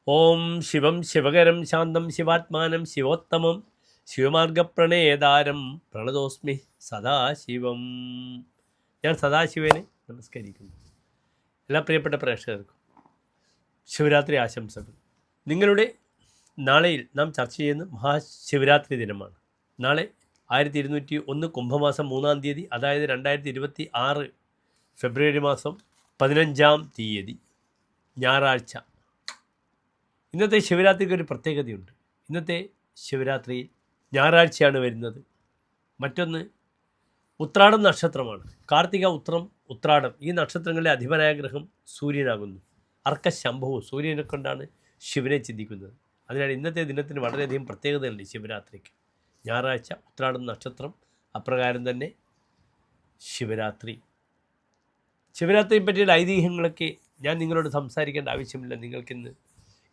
ഓം ശിവം ശിവകരം ശാന്തം ശിവാത്മാനം ശിവോത്തമം ശിവമാർഗപ്രണേതാരം പ്രണതോസ്മി സദാശിവം. ഞാൻ സദാശിവനെ നമസ്കരിക്കുന്നു. എല്ലാ പ്രിയപ്പെട്ട പ്രേക്ഷകർക്കും ശിവരാത്രി ആശംസകൾ. നിങ്ങളുടെ നാളെയിൽ നാം ചർച്ച ചെയ്യുന്ന മഹാശിവരാത്രി ദിനമാണ്. നാളെ 1201 കുംഭമാസം 3-ാം തീയതി, അതായത് 2026 ഫെബ്രുവരി മാസം 15-ാം തീയതി ഞായറാഴ്ച. ഇന്നത്തെ ശിവരാത്രിക്ക് ഒരു പ്രത്യേകതയുണ്ട്. ഇന്നത്തെ ശിവരാത്രിയിൽ ഞായറാഴ്ചയാണ് വരുന്നത്. മറ്റൊന്ന് ഉത്രാടം നക്ഷത്രമാണ്. കാർത്തിക, ഉത്രം, ഉത്രാടം ഈ നക്ഷത്രങ്ങളിലെ അധിപനായ ഗ്രഹം സൂര്യനാകുന്നു. അർക്കശംഭവും സൂര്യനെ കൊണ്ടാണ് ശിവനെ ചിന്തിക്കുന്നത്. അതിനാൽ ഇന്നത്തെ ദിനത്തിന് വളരെയധികം പ്രത്യേകതയുണ്ട്. ശിവരാത്രിക്ക് ഞായറാഴ്ച, ഉത്രാടം നക്ഷത്രം, അപ്രകാരം തന്നെ ശിവരാത്രി. ശിവരാത്രിയെ പറ്റിയുള്ള ഐതിഹ്യങ്ങളൊക്കെ ഞാൻ നിങ്ങളോട് സംസാരിക്കേണ്ട ആവശ്യമില്ല. നിങ്ങൾക്കിന്ന്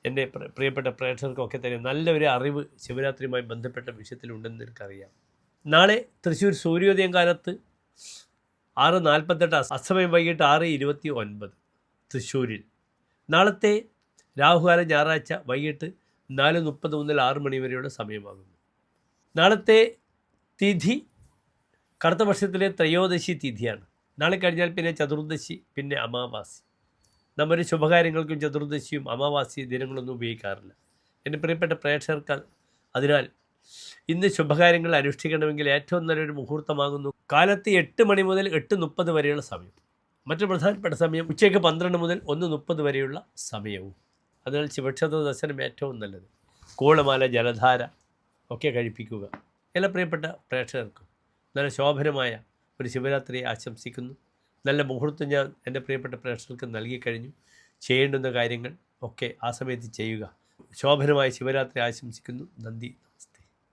എൻ്റെ പ്രിയപ്പെട്ട പ്രേക്ഷകർക്കൊക്കെ തന്നെ നല്ലൊരു അറിവ് ശിവരാത്രിയുമായി ബന്ധപ്പെട്ട വിഷയത്തിലുണ്ടെന്ന് എനിക്കറിയാം. നാളെ തൃശ്ശൂർ സൂര്യോദയം കാലത്ത് 6:48, അസ്തമയം വൈകിട്ട് 6:29 തൃശ്ശൂരിൽ. നാളത്തെ രാഹുകാലം ഞായറാഴ്ച വൈകിട്ട് 4:30 മുതൽ 6 മണി വരെയുള്ള സമയമാകുന്നു. നാളത്തെ തിഥി കറുത്ത വർഷത്തിലെ ത്രയോദശി തിഥിയാണ്. നാളെ കഴിഞ്ഞാൽ പിന്നെ ചതുർദശി, പിന്നെ അമാവാസി. നമ്മൊരു ശുഭകാര്യങ്ങൾക്കും ചതുർദശിയും അമാവാസി ദിനങ്ങളൊന്നും ഉപയോഗിക്കാറില്ല എൻ്റെ പ്രിയപ്പെട്ട പ്രേക്ഷകർക്ക്. അതിനാൽ ഇന്ന് ശുഭകാര്യങ്ങൾ അനുഷ്ഠിക്കണമെങ്കിൽ ഏറ്റവും നല്ലൊരു മുഹൂർത്തമാകുന്നു കാലത്ത് 8 മണി മുതൽ 8:30 വരെയുള്ള സമയം. മറ്റു പ്രധാനപ്പെട്ട സമയം ഉച്ചയ്ക്ക് 12 മുതൽ 1:30 വരെയുള്ള സമയവും. അതിനാൽ ശിവക്ഷേത്ര ദർശനം ഏറ്റവും നല്ലത്. കൂളമാല, ജലധാര ഒക്കെ കഴിപ്പിക്കുക. എല്ലാ പ്രിയപ്പെട്ട പ്രേക്ഷകർക്കും നല്ല ശോഭനമായ ഒരു ശിവരാത്രി ആശംസിക്കുന്നു. നല്ല മുഹൂർത്തം ഞാൻ എൻ്റെ പ്രിയപ്പെട്ട പ്രേക്ഷകർക്ക് നൽകിക്കഴിഞ്ഞു. ചെയ്യേണ്ടുന്ന കാര്യങ്ങൾ ഒക്കെ ആ സമയത്ത് ചെയ്യുക. ശോഭനമായ ശിവരാത്രി ആശംസിക്കുന്നു. നന്ദി.